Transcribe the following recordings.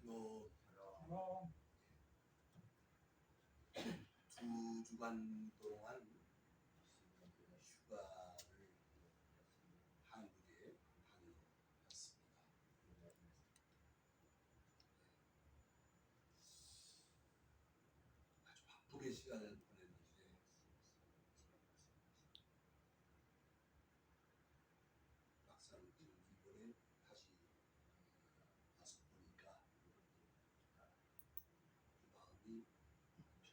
뭐 뭐 2주간 동안 휴가를 한국에 다녀왔습니다. 아주 바쁘게 시간을 보냈는데 막상 이번에 다시 와서 보니까 마음이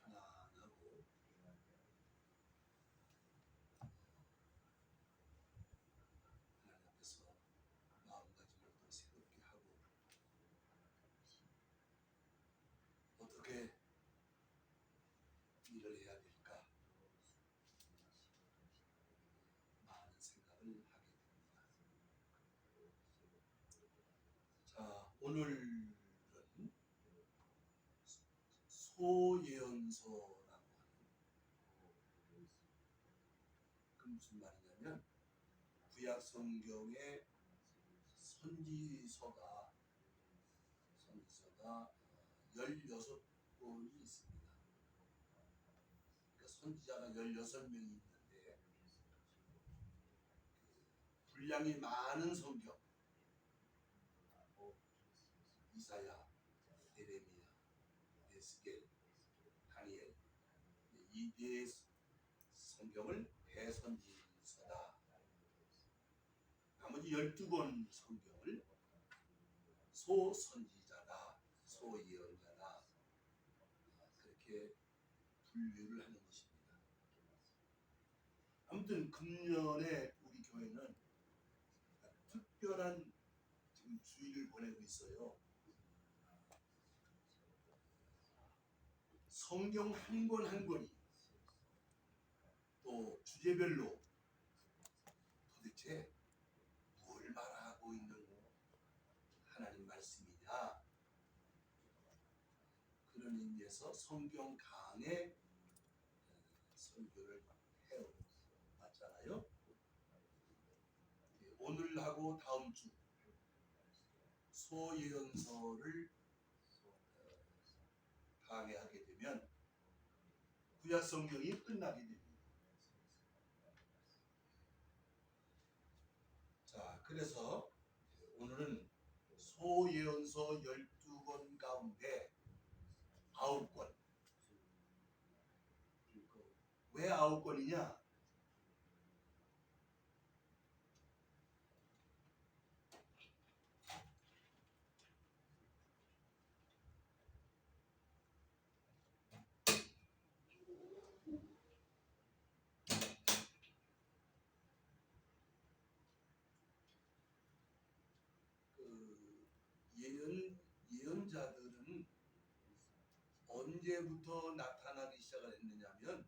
편안하고 하나님 앞에서 마음가짐을 또 새롭게 하고 어떻게 일을 해야 될까 많은 생각을 하게 됩니다. 자, 오늘은 소예언서라고 하는 그 무슨 말이냐면 구약 성경의 선지서가 16권이 있습니다. 그러니까 선지자가 16명이 있는데 분량이 많은 성경, 이사야, 예레미야, 에스겔, 다니엘 이 네 성경을 대선지서다. 나머지 12권 성경을 소선지자다, 소예언자다 그렇게 분류를 하는 것입니다. 아무튼 금년에 우리 교회는 특별한 지금 주의를 보내고 있어요. 성경 한 권 한 권이 또 주제별로 도대체 뭘 말하고 있는 하나님 말씀이냐 그런 의미에서 성경 강의 설교를 해왔잖아요. 오늘하고 다음 주 소예언서를 강의하게 되면 구약 성경이 끝나게 됩니다. 자, 그래서 오늘은 소예언서 12권 가운데 9권. 왜 9권이냐? 예언자들은 언제부터 나타나기 시작을 했느냐면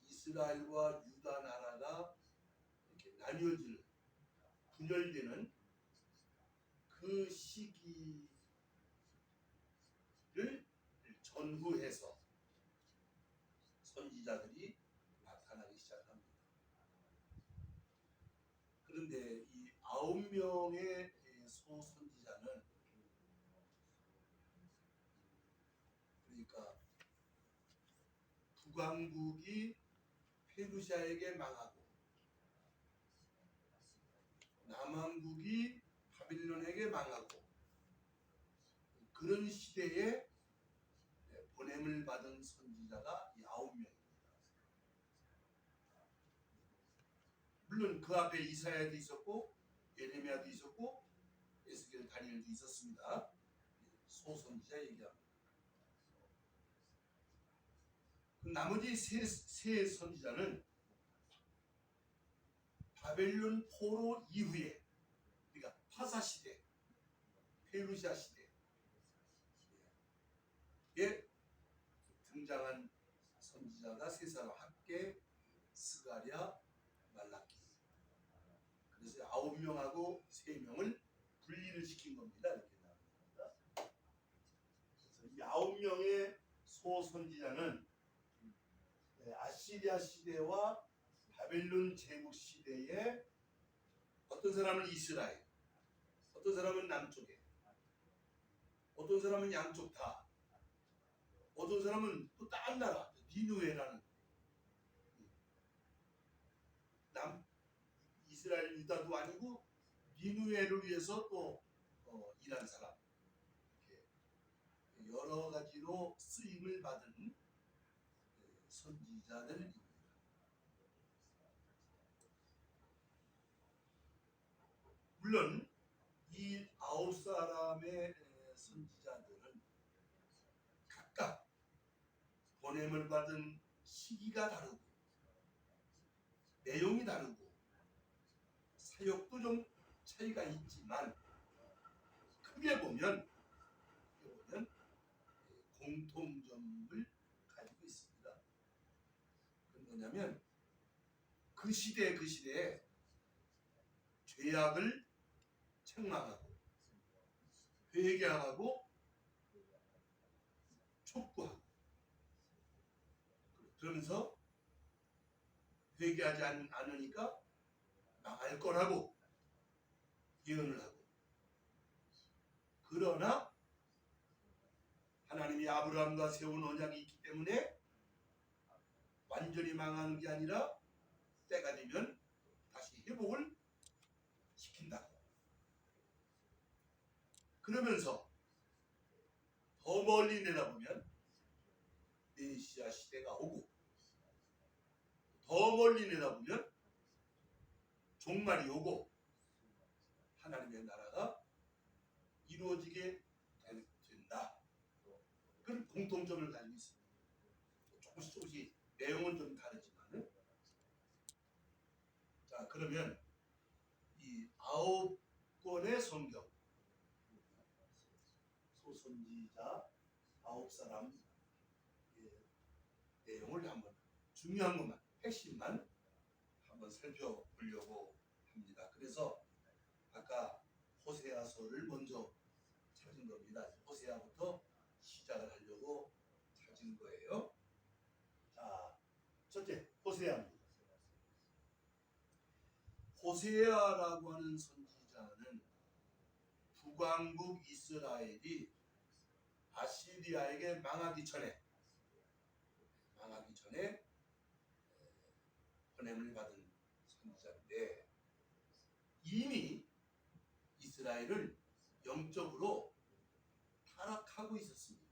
이스라엘과 유다 나라가 이렇게 나뉘어지는 분열되는 그 시기를 전후해서 선지자들이 나타나기 시작합니다. 그런데 이 9명의 소선지자는 그러니까 북왕국이 페르시아에게 망하고 남왕국이 바빌론에게 망하고 그런 시대에 보냄을 받은 선지자가 9명입니다. 물론 그 앞에 이사야도 있었고 예레미야도 있었고 에스겔 다니엘도 있었습니다. 소선지자 얘기합니다. 나머지 세 선지자는 바벨론 포로 이후에 그러니까 파사 시대, 페르시아 시대에 등장한 선지자가 세 사람 합계 스가랴, 말라기. 그래서 9명하고 3명을 분리를 시킨 겁니다. 이렇게 나옵니다. 그래서 이 9명의 소선지자는 아시리아 시대와 바벨론 제국 시대에 어떤 사람은 이스라엘, 어떤 사람은 남쪽에, 어떤 사람은 양쪽 다, 어떤 사람은 또 다른 나라, 니누에라는 남 이스라엘 유다도 아니고 니누에를 위해서 또 일한 사람, 이렇게 여러 가지로 쓰임을 받은 선지자들입니다. 물론 이 9사람의 선지자들은 각각 보냄을 받은 시기가 다르고 내용이 다르고 사역도 좀 차이가 있지만 크게 보면 공통점을 가지고 있습니다. 그건 뭐냐면 그 시대에 죄악을 책망하고 회개하고 촉구하고 그러면서 회개하지 않으니까 망할 거라고 예언을 하고, 그러나 하나님이 아브라함과 세운 언약이 있기 때문에 완전히 망하는 게 아니라 때가 되면 다시 회복을 시킨다. 그러면서 더 멀리 내다보면 메시아 시대가 오고, 더 멀리 내다보면 종말이 오고 하나님의 나라가 이루어지게 된다. 그런 공통점을 가지고 있습니다. 조금씩 내용은 좀 다르지만, 자, 그러면 이 9권의 성경 소선지자 9사람 내용을 한번 중요한 것만, 핵심만 한번 살펴보려고 합니다. 그래서 아까 호세아서를 먼저 찾은 겁니다. 호세아부터 시작을 하려고 찾은 거예요. 자, 첫째 호세아입니다. 호세아라고 하는 선지자는 북왕국 이스라엘이 아시리아에게 망하기 전에 보냄을 받은 선지자인데, 이미 이스라엘을 영적으로 타락하고 있었습니다.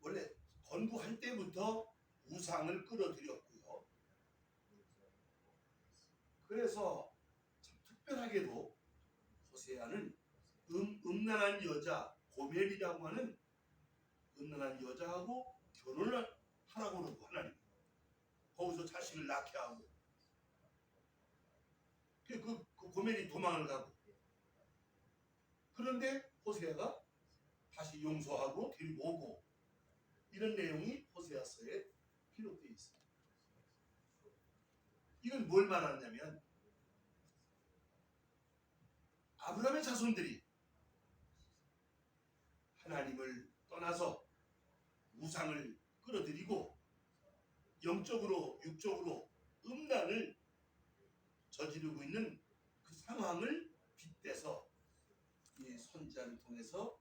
원래 건국할 때부터 우상을 끌어들였고요. 그래서 참 특별하게도 호세아는 음란한 여자 고멜이라고 하는 음란한 여자하고 결혼을 하라고 그러고, 하나님 거기서 자식을 낳게 하고, 그 고멜이 도망을 가고, 그런데 호세아가 다시 용서하고 데리고 오고, 이런 내용이 호세아서에 기록되어 있습니다. 이건 뭘 말하냐면 아브라함의 자손들이 하나님을 떠나서 우상을 끌어들이고 영적으로 육적으로 음란을 저지르고 있는 그 상황을 빗대서 이 선지자를 통해서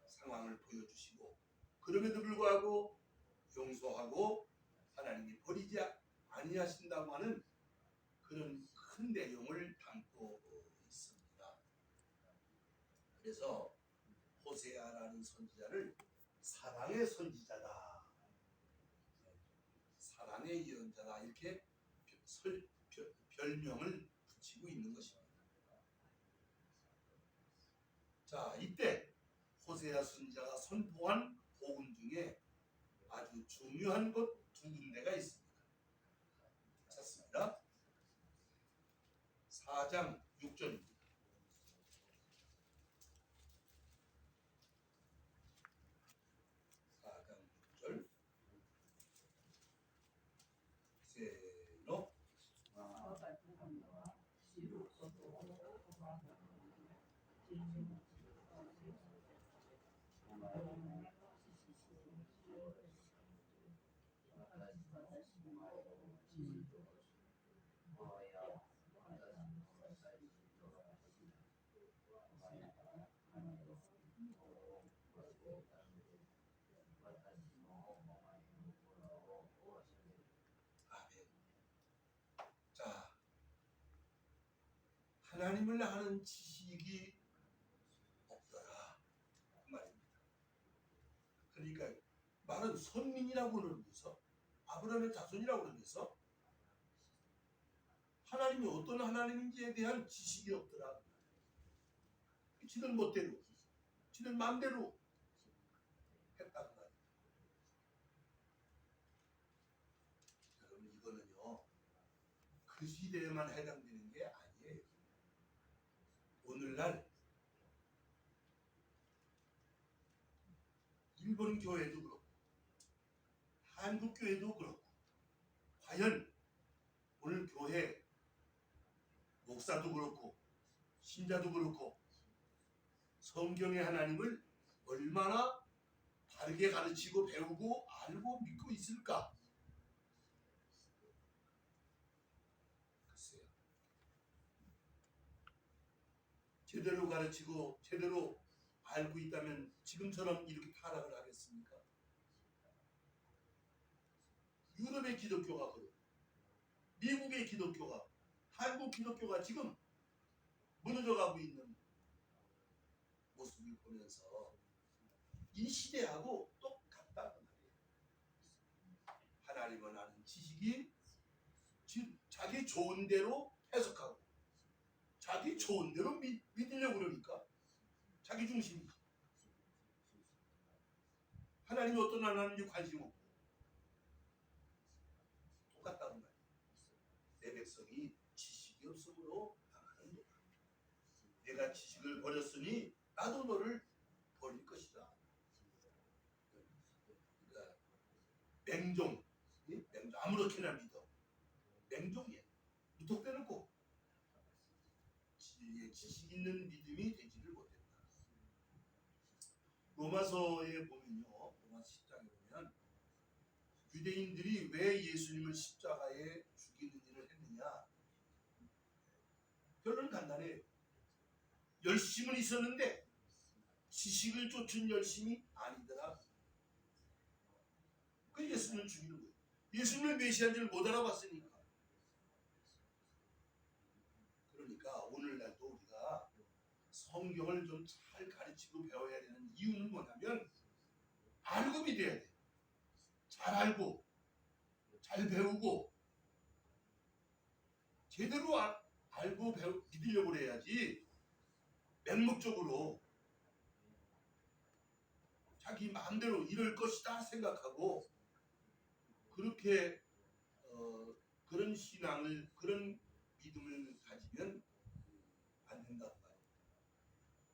상황을 보여주시고, 그럼에도 불구하고 용서하고 하나님이 버리지 아니하신다고 하는 그런 큰 내용을 담고 있습니다. 그래서 호세아라는 선지자를 사랑의 선지자다, 사랑의 예언자다, 이렇게 별명을 붙이고 있는 것입니다. 자, 이때 호세아 선지자가 선포한 복음 중에 아주 중요한 것 두 군데가 있습니다. 찾습니다. 4장 6절입니다. 4장 6절 세노 하나님을 아는 지식이 없더라 그 말입니다. 그러니까 말은 선민이라고 그러면서 아브라함의 자손이라고 그러면서 하나님이 어떤 하나님인지에 대한 지식이 없더라. 지들 멋대로, 지들 마음대로 했다는 말이에요. 여러분 이거는요 그 시대에만 해당되는 게 아니에요. 오늘날 일본 교회도 그렇고 한국 교회도 그렇고 과연 오늘 교회 목사도 그렇고 신자도 그렇고 성경의 하나님을 얼마나 바르게 가르치고 배우고 알고 믿고 있을까? 글쎄요. 제대로 가르치고 제대로 알고 있다면 지금처럼 이렇게 타락을 하겠습니까? 유럽의 기독교가 그렇고 미국의 기독교가 한국 기독교가 지금 무너져가고 있는 모습을 보면서 이 시대하고 똑같다는 말이에요. 하나님을 아는 지식이 자기 좋은 대로 해석하고 자기 좋은 대로 믿으려고 그러니까 자기 중심이지. 하나님이 어떤 하나님인지 관심 없고 똑같다는 말이에요. 내 백성이 지식이 없으므로 나가는 거다. 내가 지식을 버렸으니 나도 너를 버릴 것이다. 그러니까 맹종, 아무렇게나 믿어. 맹종이야. 무턱대놓고 지식 있는 믿음이 되지를 못했다. 로마서에 보면요, 로마서 10장에 보면 유대인들이 왜 예수님을 십자가에 죽이는 일을 했느냐? 결론은 간단해요. 열심은 있었는데 지식을 쫓은 열심이 아니더라. 그 예수님을 죽이는 거예요. 예수님을 메시아인지를 못 알아봤으니까. 그러니까 오늘날도 우리가 성경을 좀 잘 가르치고 배워야 되는 이유는 뭐냐면 알고 믿어야 돼. 잘 알고 잘 배우고 제대로 알고 믿으려고 해야지 맹목적으로 자기 마음대로 이럴 것이다 생각하고 그렇게 그런 신앙을 그런 믿음을 가지면 안 된다고 말이에요.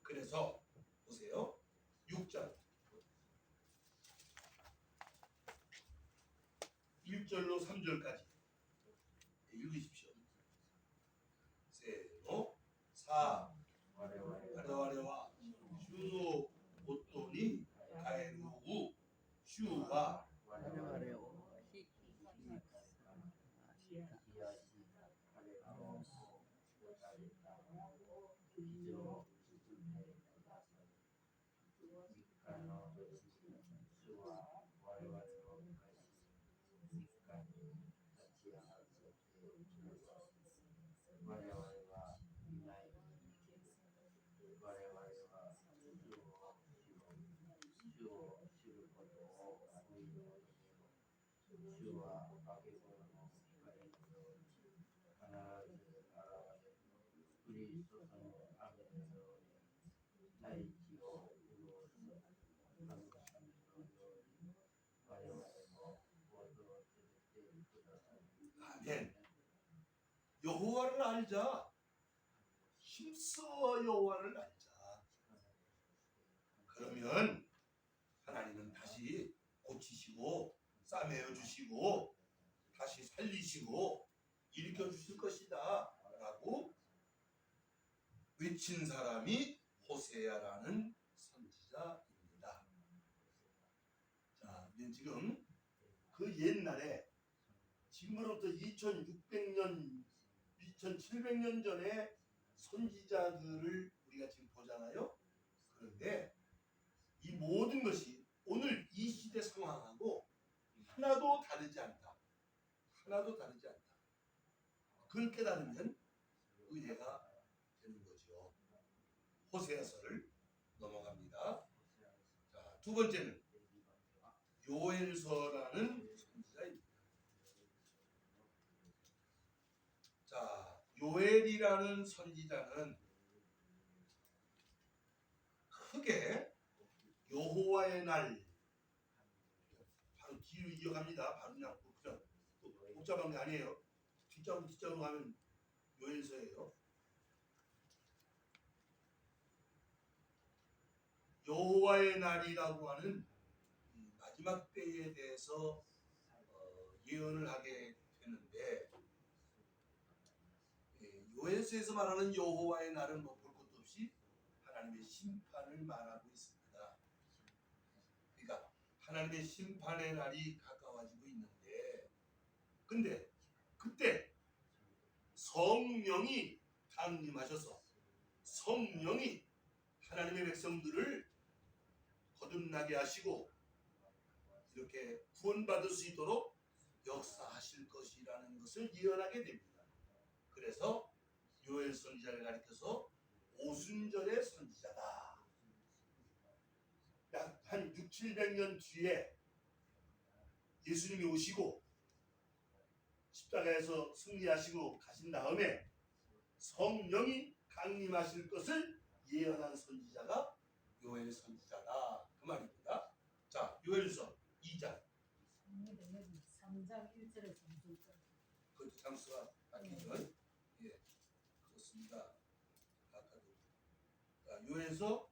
그래서 보세요. 6절 1절로 3절까지 읽으십시오. 세노 사 와레와레와 슈노 오토니 가에노우 슈와 아멘. 여호와를 알자. 힘써 여호와를 알자. 그러면 하나님은 다시 고치시고 싸매어 주시고 다시 살리시고 일으켜 주실 것이다 라고 외친 사람이 호세아라는 선지자입니다. 자, 이제 지금 그 옛날에 지금으로부터 2600년, 2700년 전에 선지자들을 우리가 지금 보잖아요. 그런데 이 모든 것이 오늘 이 시대 상황하고 하나도 다르지 않다. 하나도 다르지 않다. 그걸 깨달으면 은혜가 호세아서를 넘어갑니다. 자, 두 번째는 요엘서라는 선지자입니다. 자, 요엘이라는 선지자는 크게 여호와의 날, 바로 뒤로 이어갑니다. 바로 그냥 복잡한 게 아니에요. 뒷자로 가면 요엘서예요. 여호와의 날이라고 하는 마지막 때에 대해서 예언을 하게 되는데, 요엘서에서 말하는 여호와의 날은 뭐 볼 것도 없이 하나님의 심판을 말하고 있습니다. 그러니까 하나님의 심판의 날이 가까워지고 있는데, 근데 그때 성령이 강림하셔서 성령이 하나님의 백성들을 거듭나게 하시고 이렇게 구원받을 수 있도록 역사하실 것이라는 것을 예언하게 됩니다. 그래서 요엘 선지자를 가리켜서 오순절의 선지자다. 약 한 600~700년 뒤에 예수님이 오시고 십자가에서 승리하시고 가신 다음에 성령이 강림하실 것을 예언한 선지자가 요엘 선지자다, 그 말입니다. 자, 요엘서 2장 3장 1절에서 2절. 그 장수가 바뀌면 예, 그렇습니다. 아까도 자, 요엘서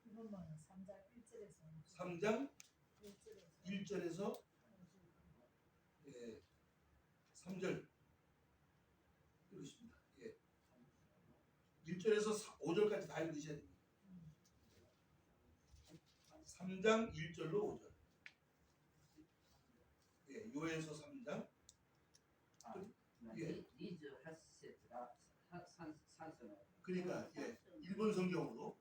1번만 3장 1절에서 3장 1절에서 3절 이것입니다. 1절에서 5절까지 다 읽으셔야 됩니다. 3장 1절로 5절. 요엘서 3장. 리즈 하세트라 산서는 그러니까 일본 성경으로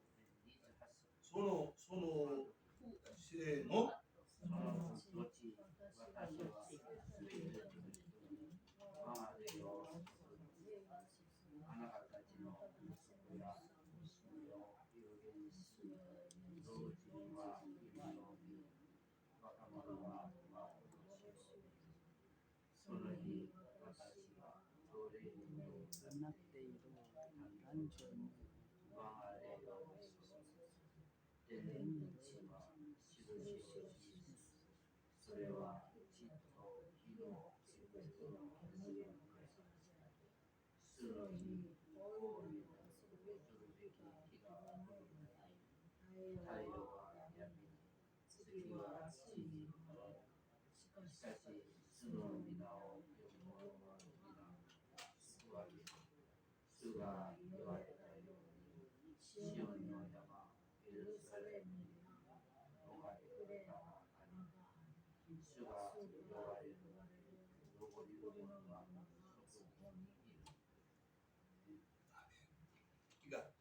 소노 시레노 도치 와타시와 와마데요 아나가타치노 우야 도치와 이노미 와카마노와 소노히 와타시와 도레이노 나테이로 단단전 와하레요 델렌치와 시로시오시 소레와 지토 히노 지토 스로히 오리노 수르비키가 타이로와 야미 스키와 시니 시카시 스노미나오 요모미나 수와리 수가 요아레다요 시온노 야마 예루살렘이나 노가레가 아니가 수가 요아레를 노고리노가 소고니 그러니까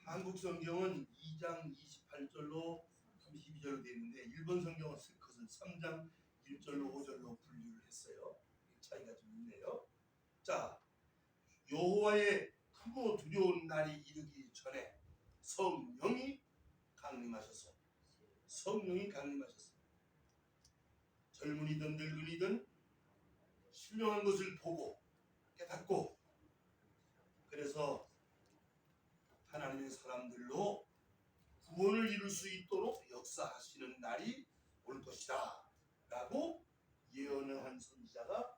한국 성경은 2장 28절로 32절로 되어 있는데 일본 성경은 그것을 3장 1절로 5절로 분류를 했어요. 차이가 좀 있네요. 자, 여호와의 크고 두려운 날이 이르기 전에 성령이 강림하셔서 젊은이든 늙은이든 신령한 것을 보고 깨닫고 그래서 하나님의 사람들로 구원을 이룰 수 있도록 역사하시는 날이 올 것이다 라고 예언을 한 선지자가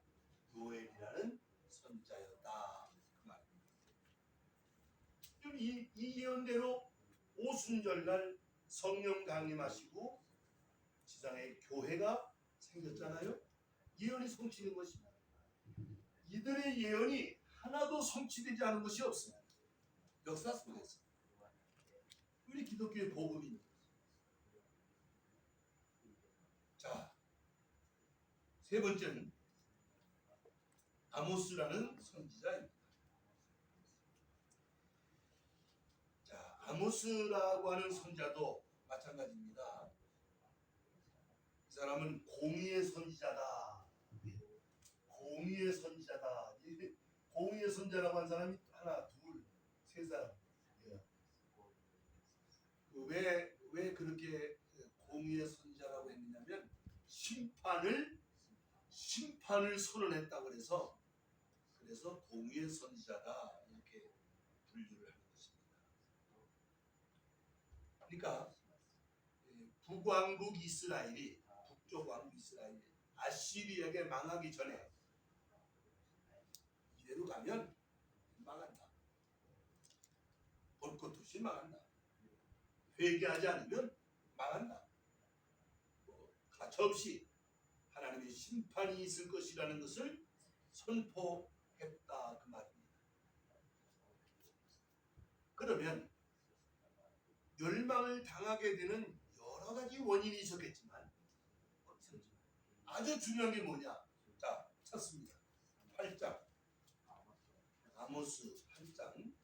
요엘이라는 선지자였다, 그 말입니다. 이 예언대로 오순절날 성령 강림하시고 지상에 교회가 생겼잖아요. 예언이 성취된 것입니다. 이들의 예언이 하나도 성취되지 않은 것이 없습니다. 역사 속에서 우리 기독교의 복음입니다. 자, 세 번째는 아모스라는 선지자입니다. 자, 아모스라고 하는 선지자도 마찬가지입니다. 이 사람은 공의의 선지자다. 공의의 선지자다. 공의의 선지자라고 한 사람이 하나, 둘, 세 사람. 예. 왜 그렇게 공의의 선자라고 했느냐면 심판을 선언했다고 그래서 공의의 선지자다 이렇게 분류를 하는 것입니다. 그러니까 북왕국 이스라엘이 북쪽 왕국 이스라엘이 아시리에게 망하기 전에 이대로 가면 망한다. 볼 것 없이 망한다. 회개하지 않으면 망한다. 가차없이 하나님의 심판이 있을 것이라는 것을 선포했다 그 말입니다. 그러면 멸망을 당하게 되는 여러 가지 원인이 있었겠지만 아주 중요한 게 뭐냐? 자, 찾습니다. 8장 아모스 8장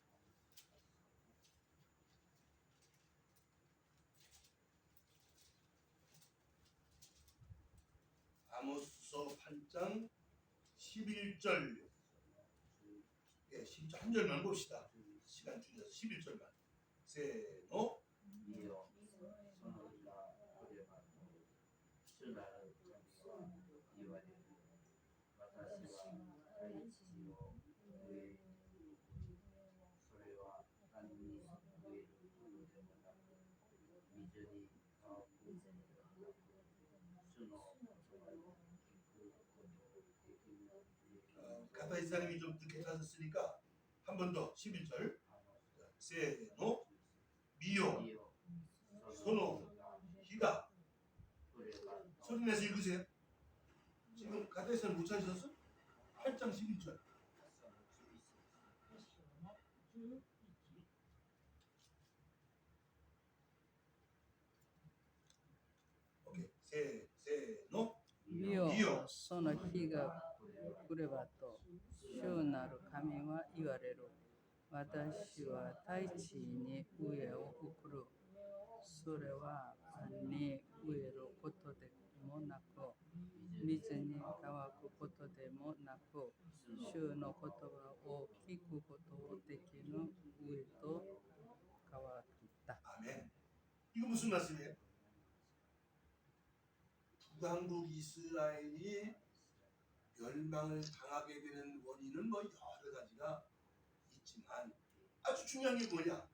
아모스서 8장 11절 예, 11절 한 절만 봅시다. 시간 줄여서 11절만 세노 이어 선호가 그래가 주나를 이와는 와타시와 다이치요 우에 소레와 한니 우에를 부르되거나 미전이 가고 가타 이사님이 좀 늦게 찾았으니까 한 번 더 11절 세노 미요 소노 히가 소리 내서 읽으세요. 지금 가타 이사님 못 찾으셨어? 8장 11절 오케이 세노 見よ、その日が来ればと、主なる神は言われる。私は大地に上を送る。それは山に植えることでもなく、水に乾くことでもなく、主の言葉を聞くことをできぬ上と変わった。 아멘. 이거 무슨 말씀이에요? 북왕국 이스라엘이 멸망을 당하게 되는 원인은 뭐 여러 가지가 있지만 아주 중요한 게 뭐냐?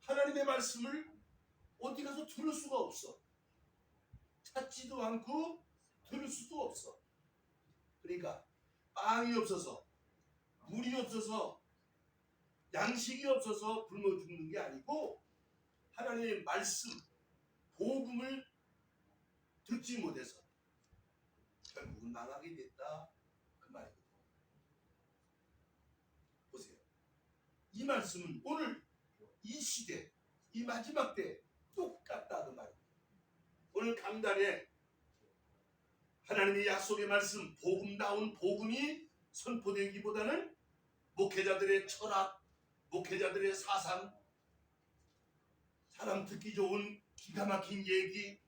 하나님의 말씀을 어디 가서 들을 수가 없어. 찾지도 않고 들을 수도 없어. 그러니까 빵이 없어서 물이 없어서 양식이 없어서 굶어 죽는 게 아니고 하나님의 말씀, 복음을 듣지 못해서 결국은 망하게 됐다 그 말이거든요. 보세요. 이 말씀은 오늘 이 시대, 이 마지막 때 똑같다 그 말입니다. 오늘 강단에 하나님의 약속의 말씀, 복음다운 복음이 선포되기보다는 목회자들의 철학, 목회자들의 사상, 사람 듣기 좋은 기가 막힌 얘기,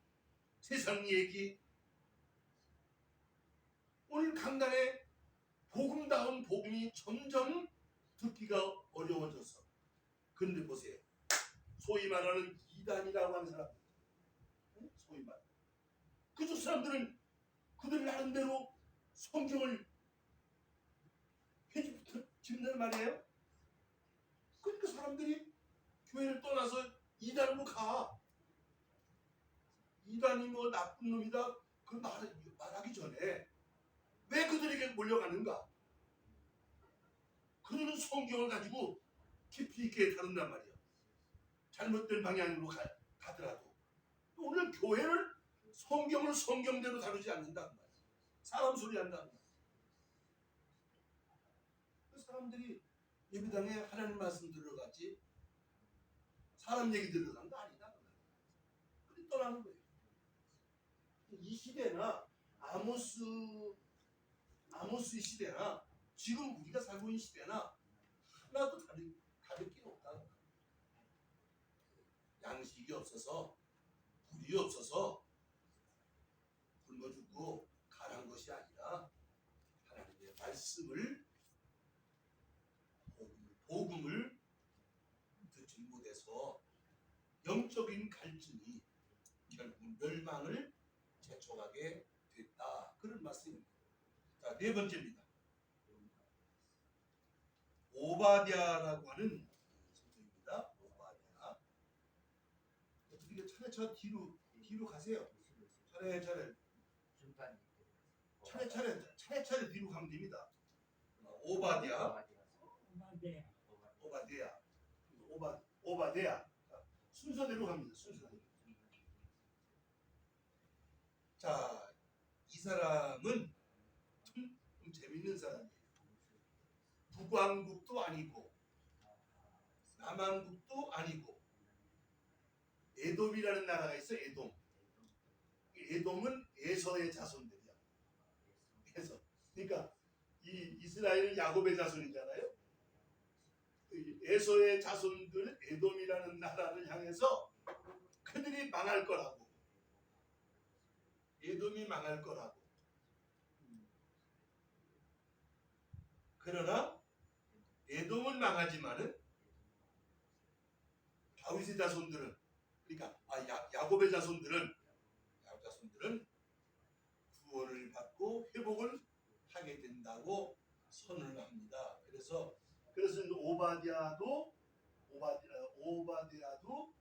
세상 얘기. 오늘 강단에 복음다운 복음이 점점 듣기가 어려워져서. 그런데 보세요. 소위 말하는 이단이라고 하는 사람들. 소위 말. 그쪽 사람들은 그들 나름대로 성경을 해집는 말이에요. 그러니까 사람들이 교회를 떠나서 이단으로 가. 이단이 뭐 나쁜 놈이다 그 말하기 전에 왜 그들에게 몰려가는가? 그들은 성경을 가지고 깊이 있게 다룬단 말이야. 잘못된 방향으로 가더라도 오늘 교회는 성경을 성경대로 다루지 않는단 말이야. 사람 소리 한단 말이야. 그 사람들이 예배당에 하나님 말씀 들어갔지 사람 얘기 들어간 거 아니다. 그래 떠나는 거예요. 이 시대나 아모스 시대나 지금 우리가 살고 있는 시대나 하나도 다를 게 없다. 양식이 없어서 불이 없어서 굶어 죽고 가난 것이 아니라 하나님의 말씀을 갈증이 결국 멸망을 재촉하게 됐다. 그런 말씀입니다. 자, 네 번째입니다. 오바댜라고 하는 성경입니다. 오바댜. 어떻게 차례차례 뒤로 가세요. 차례차례 뒤로 가면 됩니다. 오바댜, 오바댜. 순서대로 갑니다. 순서대로. 자, 이 사람은 좀 재밌는 사람이에요. 북왕국도 아니고 남왕국도 아니고 에돔이라는 나라가 있어. 에돔. 에돔은 에서의 자손들이야. 에서. 그러니까 이 이스라엘은 야곱의 자손이잖아요. 에서의 자손들 에돔이라는 나라를 향해서 그들이 망할 거라고. 에돔이 망할 거라고. 그러나 에돔은 망하지만은 다윗의 자손들은, 그러니까 야곱의 자손들은 구원을 받고 회복을 하게 된다고 선언을 합니다. 그래서 오바댜도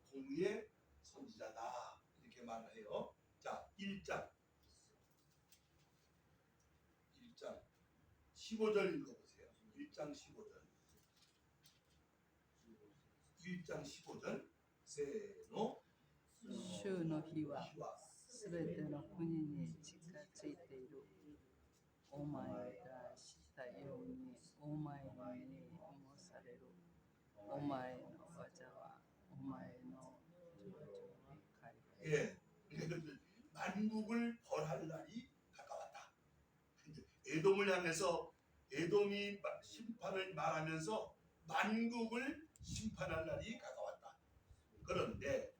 공의의 선지자다 이렇게 말을 해요. 자, 1장 15절 읽어보세요. 1장 15절 세노 主の日はすべての国に近づいている。お前がしたようにお前にもされる。お前の技はお前の成就は回復。 예, 그러니까 만국을 벌할 날이 가까웠다. 에돔을 향해서 에돔이 심판을 말하면서 만국을 심판할 날이 가까웠다. 그런데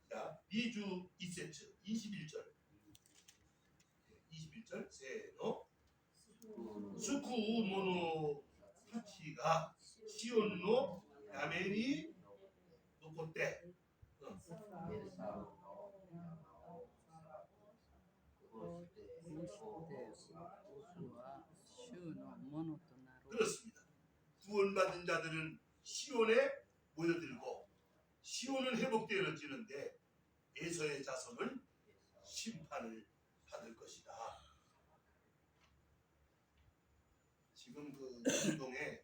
자, 2주 2세트 21절 세노 수쿠 모노 타치가 시온노 야멘이 노코테 こうして主は主のものとなる。 그렇습니다. 구원받은 자들은 시온에 모여들고 시온은 회복되어지는데 에서의 자손은 심판을 받을 것이다. 지금 그 중동에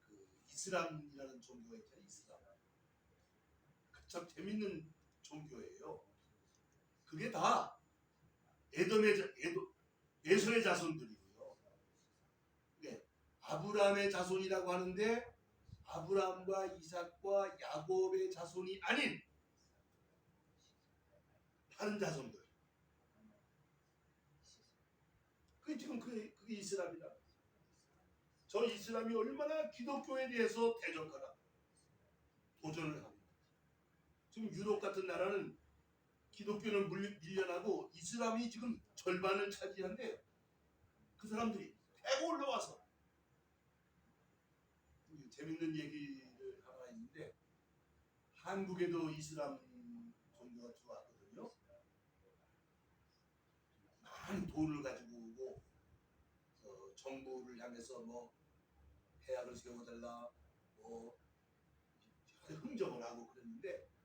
그 이슬람이라는 종교가 있잖아요. 이슬람. 참 재밌는 종교예요. 그게 다 에서의 자손들이고요. 네, 아브라함의 자손이라고 하는데 아브라함과 이삭과 야곱의 자손이 아닌 다른 자손들. 그게 지금 그게 이슬람이다. 저 이슬람이 얼마나 기독교에 대해서 대적하다 도전을 합니다. 지금 유럽 같은 나라는 기독교는 밀려나고 이슬람이 지금 절반을 차지한대요. 그 사람들이 대거 올라와서 재밌는 얘기를 하나 있는데 한국에도 이슬람 종교가 들어왔거든요. 많은 돈을 가지고 오고 정부를 향해서 뭐 해약을 세워달라 뭐 흥정을 하고 그랬는데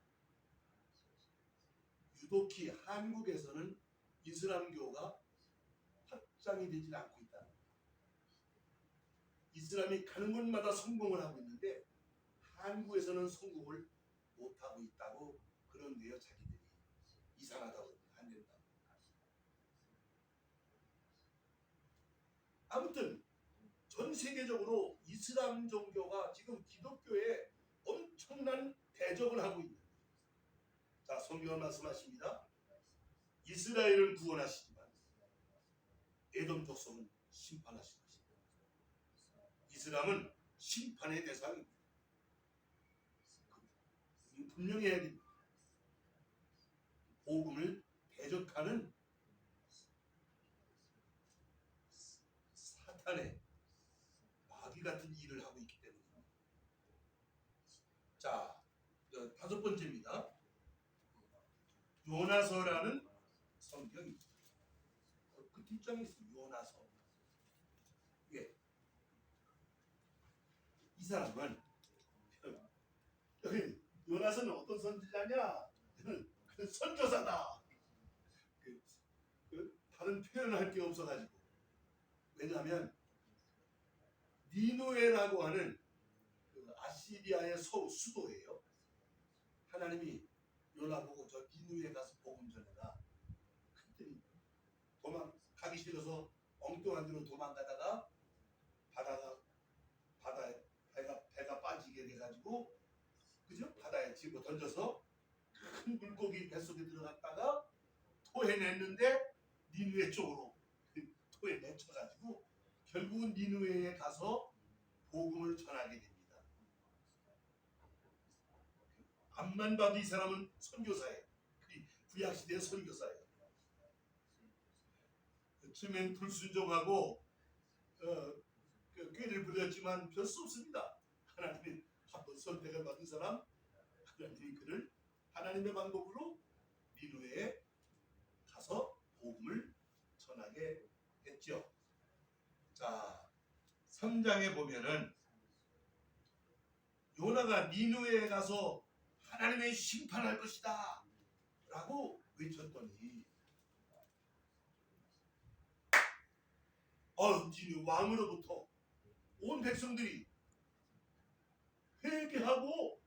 유독히 한국에서는 이슬람교가 확장이 되지 않고 있다. 이슬람이 가는 곳마다 성공을 하고 있는데 한국에서는 성공을 못하고 있다고 그런데요. 자기들이 이상하다고 안 된다고. 아무튼 전 세계적으로 이슬람 종교가 지금 기독교에 엄청난 대적을 하고 있는. 자, 성경은 말씀하십니다. 이스라엘은 구원하시지만 에돔 족속은 심판하실 것입니다. 이슬람은 심판의 대상입니다. 분명히 해야 됩니다. 복음을 대적하는 사탄의 마귀 같은 일을 하고 있기 때문입니다. 자, 다섯 번째입니다. 그 뒷장이 있어요. 요나서. 예. 이 사람은 여기 요나서는 어떤 선지자냐? 그 선교사다. 다른 표현할 게 없어가지고. 왜냐하면 니누에라고 하는 그 아시리아의 수도예요. 하나님이 요나 보고 저 니누에 가서 복음 전해라. 그랬더니 가기 싫어서 엉뚱한 데로 도망가다가 배가 빠지게 돼가지고 그죠? 바다에 집어 던져서 큰 물고기 뱃속에 들어갔다가 토해냈는데 니누에 쪽으로 토해내쳐가지고 결국은 니누에에 가서 복음을 전하게 됩니다. 앞만 봐도 이 사람은 선교사예요. 구약시대의 선교사예요. 처음엔 불순종하고 꾀를 부렸지만 별 수 없습니다. 하나님이 한번 선택을 받은 사람, 하나님이 그를 하나님의 방법으로 니누에에 가서 복음을 전하게 했죠. 자, 3장에 보면은 요나가 니누에에 가서 하나님의 심판할 것이다 라고 외쳤더니 니누 왕으로부터 온 백성들이 회개하고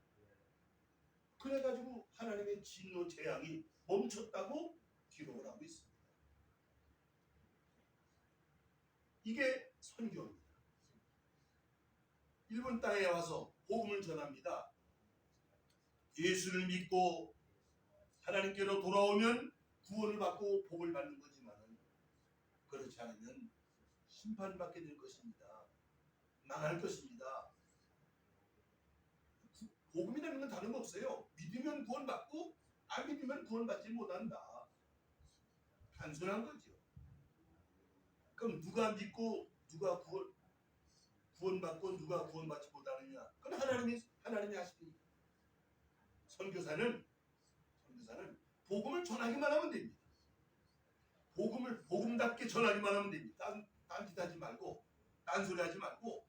그래가지고 하나님의 진노 재앙이 멈췄다고 기록을 하고 있습니다. 이게 선교입니다. 일본 땅에 와서 복음을 전합니다. 예수를 믿고 하나님께로 돌아오면 구원을 받고 복을 받는 거지만 그렇지 않으면 심판받게 될 것입니다. 망할 것입니다. 복음이라는 건 다른 거 없어요. 믿으면 구원받고 안 믿으면 구원받지 못한다. 단순한 거죠. 그럼 누가 믿고 누가 구원받고 누가 구원받지 못하느냐? 그건 하나님이 하십니다. 선교사는 복음을 전하기만 하면 됩니다. 복음을 복음답게 전하기만 하면 됩니다. 딴짓 하지 말고 딴소리 하지 말고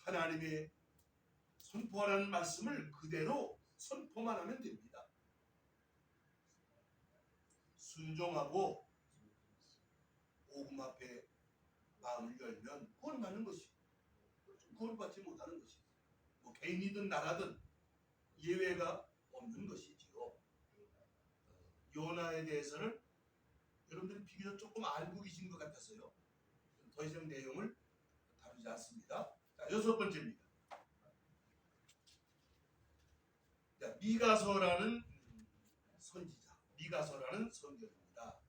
하나님의 선포하라는 말씀을 그대로 선포만 하면 됩니다. 순종하고 복음 앞에 마음을 열면 구원받는 것이고 구원받지 못하는 것이고 뭐 개인이든 나라든 예외가 없는 것이지요. 요나에 대해서는 여러분들이 비교적 조금 알고 계신 것 같아서요. 더 이상 내용을 다루지 않습니다. 자, 6번째입니다. 자, 미가서라는 선지자, 미가서라는 선교입니다.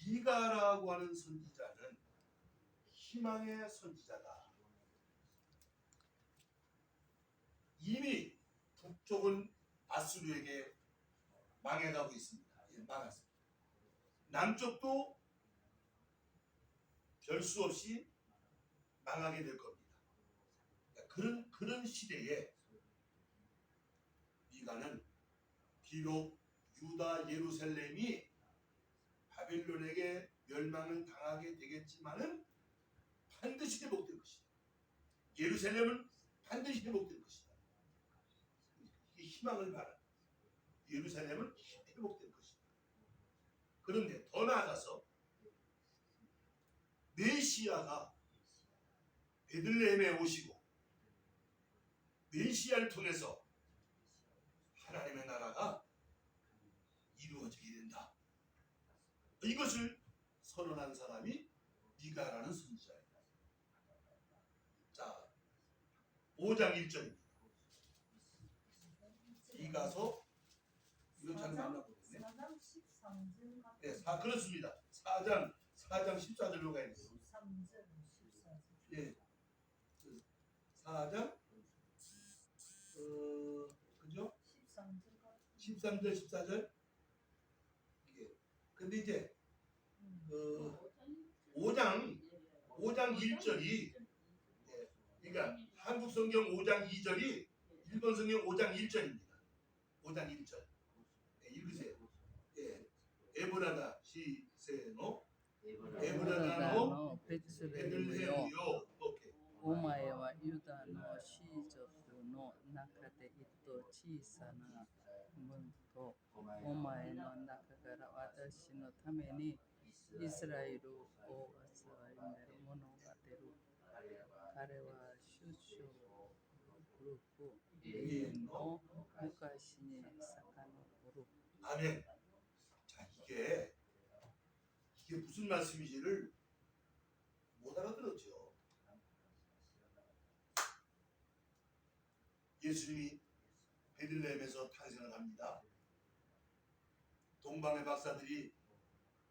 미가라고 하는 선지자는 희망의 선지자다. 이미 북쪽은 아수르에게 망해가고 있습니다. 망했습니다. 남쪽도 별 수 없이 망하게 될 겁니다. 그런 시대에 미가는 비록 유다 예루살렘이 바벨론에게 멸망을 당하게 되겠지만은 반드시 회복될 것이다. 예루살렘은 반드시 회복될 것이다. 이게 희망을 바라. 예루살렘은 회복될 것이다. 그런데 더 나아가서 메시아가 베들레헴에 오시고 메시아를 통해서 하나님의 나라가 이루어지게 된다. 이것을 선언한 사람이 미가라는 선지자입니다. 자, 5장 1절입니다. 미가서 이거 잘 만나보겠네. 4장 13절 네, 그렇습니다. 4장 14절로 가야 돼요. 13절 14절. 예, 4장 그죠? 13절 14절 이게 근데 이제 5장 1절이 그러니까 한국 성경 5장 2절이 일본 성경 5장 1절입니다. 5장 1절 읽으세요. 예. 에브라다 시세노 에브라다 에브라다노 베들레헴요 베들레헴요. 오케이. お前はユダの氏族の中で一等小さな門とお前の中から私のためにイスラエルを集める者が出る。彼は首相古く永遠の昔に遡る。 아멘. 자, 이게 무슨 말씀인지를 못 알아들었죠. 예수님이 베들레헴에서 탄생을 합니다. 동방의 박사들이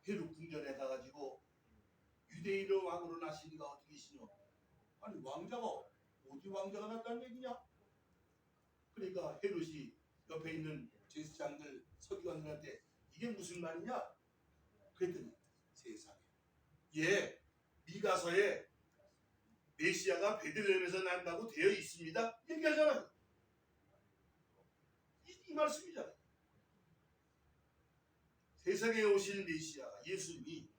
헤롯 궁전에 가가지고 유대인의 왕으로 나시니가 어떻게 시노? 아니 왕자가 어디 왕자가 났다는 얘기냐? 그러니까 헤롯이 옆에 있는 제사장들 서기관들한테 이게 무슨 말이냐? 그랬더니 세상에 예 미가서에 메시아가 베들레헴에서 난다고 되어 있습니다. 얘기하잖아요. 이 말씀이잖아요. 세상에 오실 메시아 예수님이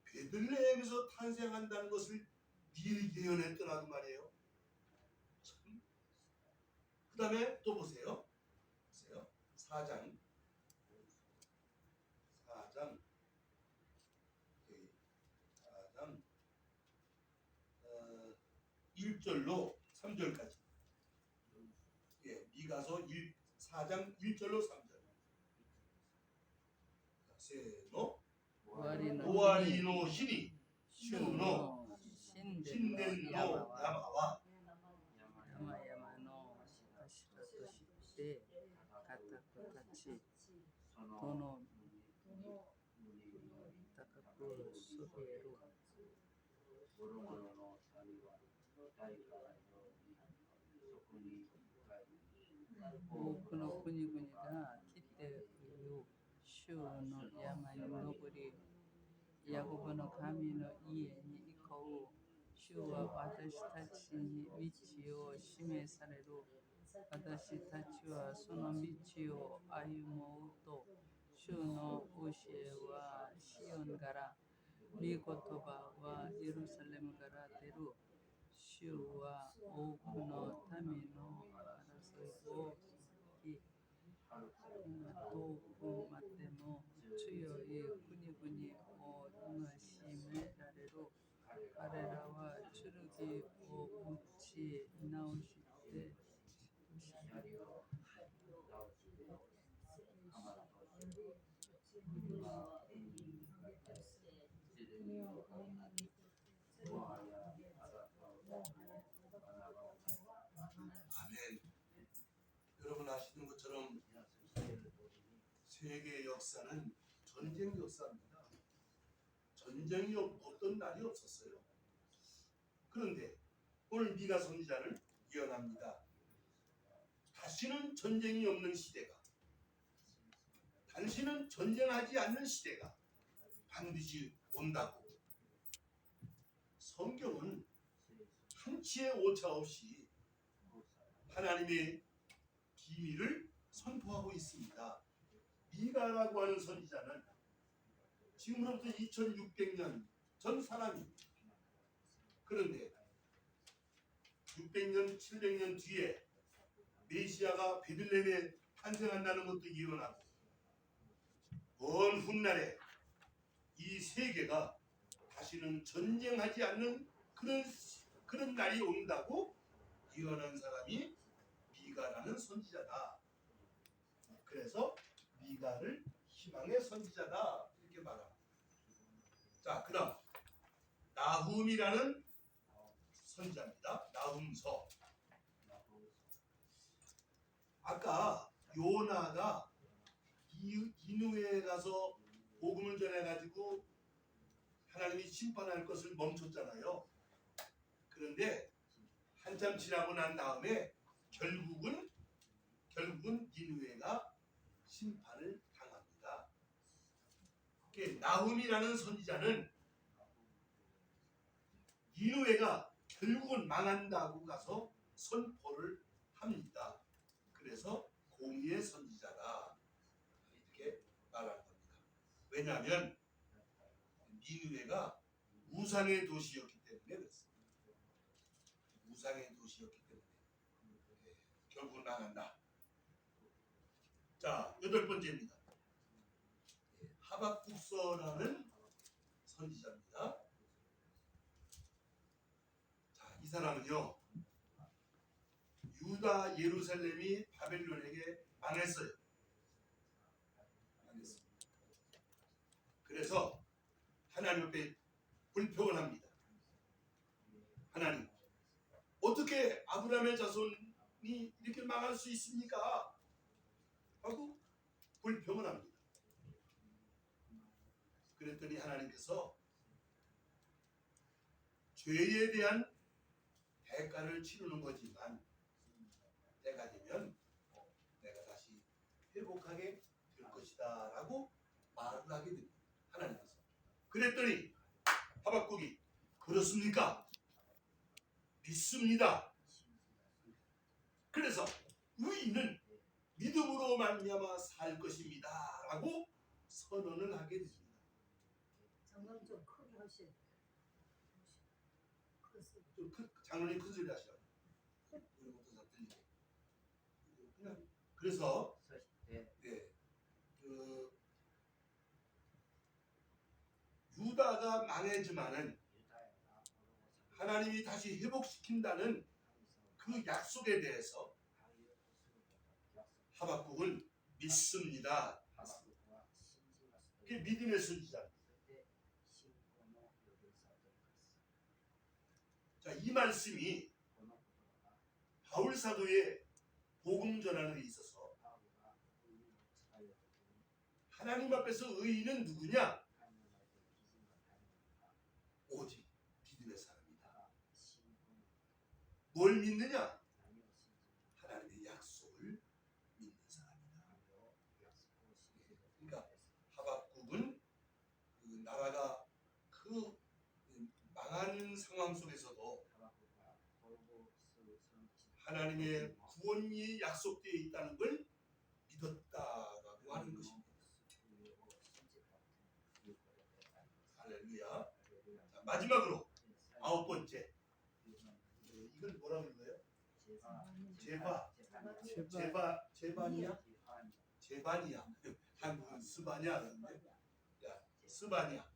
베들레헴에서 탄생한다는 것을 미리 예언했더라고 말이에요. 그 다음에 또 보세요. 4장 1절로 3절까지. 예, 미가서 4장 1절로 3절. 세노 終わりの 오아리노 히니 主 슈노 の神殿の 신덴노 山は 야마와 山々の頭として固く立ち、どの高くそびえる。多くの国々が来ている主の山に登り、ヤコブの神の家に行こう。主は私たちに道を示される。私たちはその道を歩もうと。主の教えはシオンから、御言葉はエルサレムから出る。主は多くの民の争いを聞き、遠くまでの強い国々を戒められる。彼らは剣を持ち直して아멘. 여러분 아시는 것처럼 세계 역사는 전쟁 역사입니다. 전쟁이 없던 날이 없었어요. 그런데 오늘 미가 선지자는 예언합니다. 다시는 전쟁이 없는 시대가, 당신은 전쟁하지 않는 시대가 반드시 온다고. 성경은 한치의 오차 없이 하나님의 비밀을 선포하고 있습니다. 미가라고 하는 선지자는 지금으로부터 2600년 전 사람입니다. 그런데 600년, 700년 뒤에 메시아가 베들레헴에 탄생한다는 것도 예언하고 먼 훗날에 이 세계가 다시는 전쟁하지 않는 그런 날이 온다고 예언한 사람이 미가라는 선지자다. 그래서 미가를 희망의 선지자다 이렇게 말합니다. 자, 그다음 나훔이라는 선지자입니다. 나훔서. 아까 요나가 니느웨에 가서 복음을 전해가지고 하나님이 심판할 것을 멈췄잖아요. 그런데 한참 지나고 난 다음에 결국은 니느웨가 심판을 당합니다. 나훔이라는 선지자는 니느웨가 결국은 망한다고 가서 선포를 합니다. 그래서 공의의 선지자다 이렇게 왜냐하면 니느웨가 우상의 도시였기 때문에 그렇습니다. 우상의 도시였기 때문에 결국은 망한다. 자, 8번째입니다. 하박국서라는 선지자입니다. 자, 이 사람은요, 유다 예루살렘이 바벨론에게 망했어요. 망했습니다. 그래서 하나님 앞에 불평을 합니다. 하나님, 어떻게 아브라함의 자손이 이렇게 망할 수 있습니까? 하고 불평을 합니다. 그랬더니 하나님께서 죄에 대한 대가를 치르는 거지만 때가 되면 내가 다시 회복하게 될 것이다 라고 말을 하게 됩니다. 하나님께서. 그랬더니 하박국이 그렇습니까? 믿습니다. 그래서 우리는 믿음으로 말미암아 살 것입니다 라고 선언을 하게 됩니다. 장난 좀 크게 하셔야 돼요. 크게. 좀 장로님 큰 소리 하시라고. 우리 모두 다 들리게. 그냥 그래서 네, 그 유다가 망했지만은 하나님이 다시 회복시킨다는 그 약속에 대해서 하박국은 믿습니다. 그게 믿음의 선지자입니다. 자, 이 말씀이 바울 사도의 복음 전하는 데 있어서 하나님 앞에서 의인은 누구냐? 오직 믿음의 사람이다. 뭘 믿느냐? 하나님의 약속을 믿는 사람이다. 그러니까 하박국은 그 나라가 그 망한 상황 속에서도 하나님의 구원이 약속되어 있다는 걸 믿었다라고 하는 것입니다. 할렐루야. 자, 마지막으로 9번째. 이건 뭐라고 읽어요? 제바니야? 제바니야. 한국은 스바냐 그러는데, 야, 스바냐.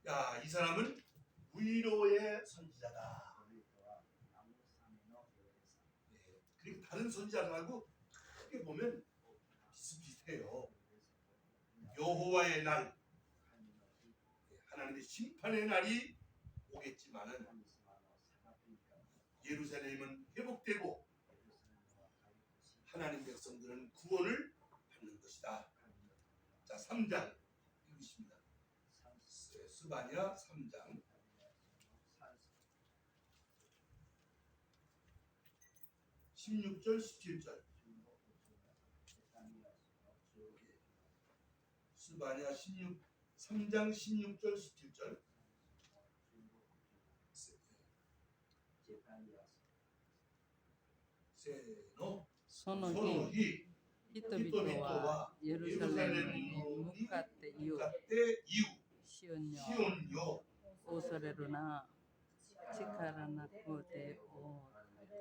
야, 이 사람은 위로의 선지자다. 그리고 다른 선지자들하고 크게 보면 비슷비슷해요. 여호와의 날, 하나님의 심판의 날이 오겠지만은 예루살렘은 회복되고 하나님 백성들은 구원을 받는 것이다. 자, 3장 읽으십니다. 스바냐 3장 16절 17절. 스바냐 3장 16절 17절. 세노 その日、 소노히 人々はエルサレムに向かって言う。 가때 이유 シオンよ、 시온요 恐れるな。力なくてを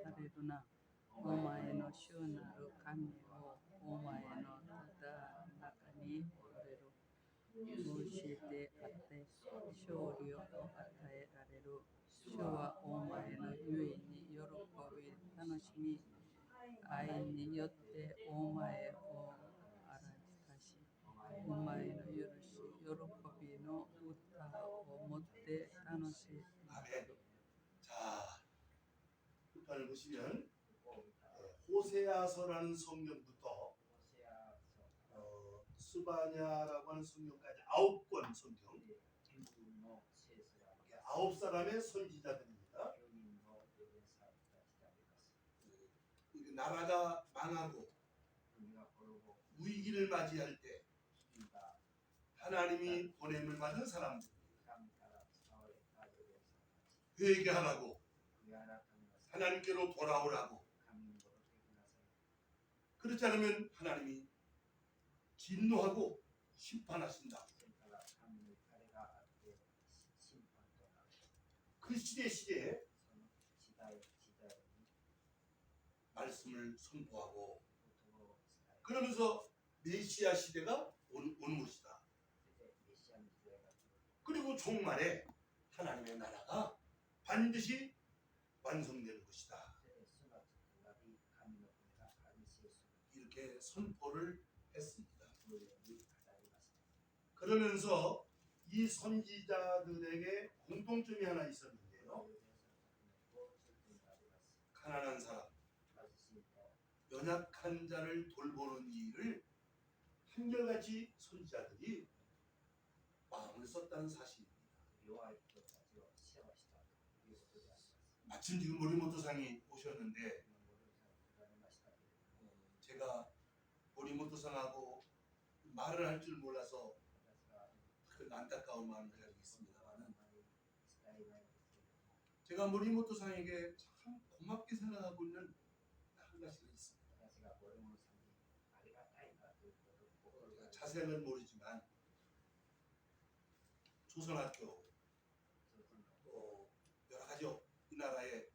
されるな。お前の主なる神をお前のただ中におれる。無視であって勝利を与えられる。主はお前のゆえに喜び楽しみ、愛によってお前を荒かし、お前の許し、喜びの歌を持って楽しみ。 아멘. 자, 끝판을 보시면 호세아서라는 성경부터 스바냐라고 하는 성경까지 9권 성경, 9사람의 선지자들입니다. 나라가 망하고 위기를 맞이할 때 하나님이 보냄을 받은 사람들, 회개하라고, 하나님께로 돌아오라고. 그렇지 않으면 하나님이 진노하고 심판하신다. それから神の彼があって審判となる。 그 시대에 その時代に 말씀을 선포하고 言葉を伝え、 그러면서 메시아 시대가 오는 것이다. それでメシアの時代が来る。 그리고 종말에 하나님의 나라가 반드시 완성되는 것이다. それで主が作られ、神の国が完成する。 이렇게 선포를 했습니다. このように語りました。 그러면서 이 선지자들에게 공통점이 하나 있었는데요. 가난한 사람, 연약한 자를 돌보는 일을 한결같이 선지자들이 마음을 썼다는 사실입니다. 마침 지금 모리모토상이 오셨는데 제가 모리모토상하고 말을 할 줄 몰라서 그 안타까운 마음을 가지고 있습니다만은 제가 모리모토상에게 참 고맙게 생각하고 있는 한 가지가 있습니다. 제가 자세는 모르지만 조선학교 또 여러 가지 이 나라에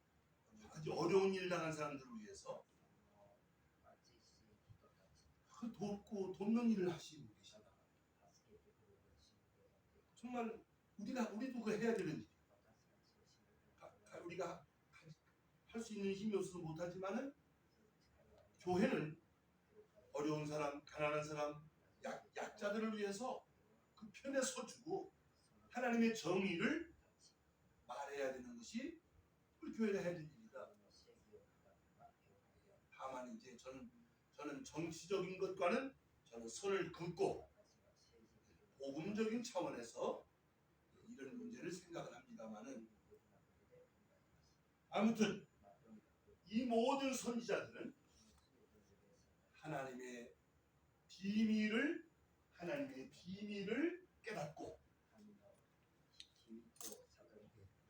여러 가지 어려운 일 당한 사람들을 위해서 그 돕고 돕는 일을 하시고 계시다. 정말 우리도 그거 해야 되는 일이에요. 우리가 할 수 있는 힘이 없어서 못하지만은 교회는 어려운 사람, 가난한 사람, 약자들을 위해서 그 편에 서주고 하나님의 정의를 말해야 되는 것이 우리 교회가 해야 될 일이다. 다만 이제 저는 정치적인 것과는 저는 선을 긋고 복음적인 차원에서 이런 문제를 생각을 합니다만은 아무튼 이 모든 선지자들은 하나님의 비밀을 깨닫고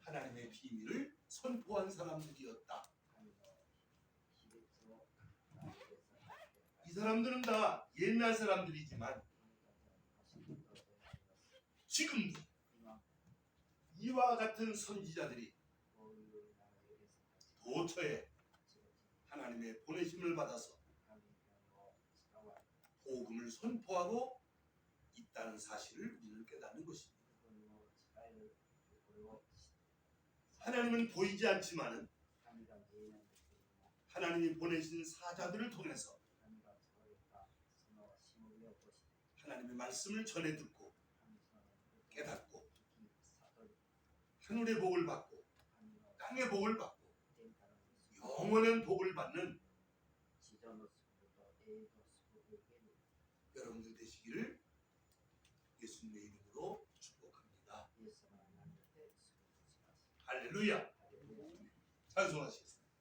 하나님의 비밀을 선포한 사람들이었다. 이 사람들은 다 옛날 사람들이지만 지금도 이와 같은 선지자들이 도처에 하나님의 보내심을 받아서 복음을 선포하고 있다는 사실을 우리는 깨닫는 것입니다. 하나님은 보이지 않지만은 하나님이 보내신 사자들을 통해서 하나님의 말씀을 전해 듣고 깨닫고 하늘의 복을 받고 땅의 복을 받고 영원한 복을 받는 여러분들 되시기를 예수님의 이름으로 축복합니다. 할렐루야. 찬송하시겠습니다.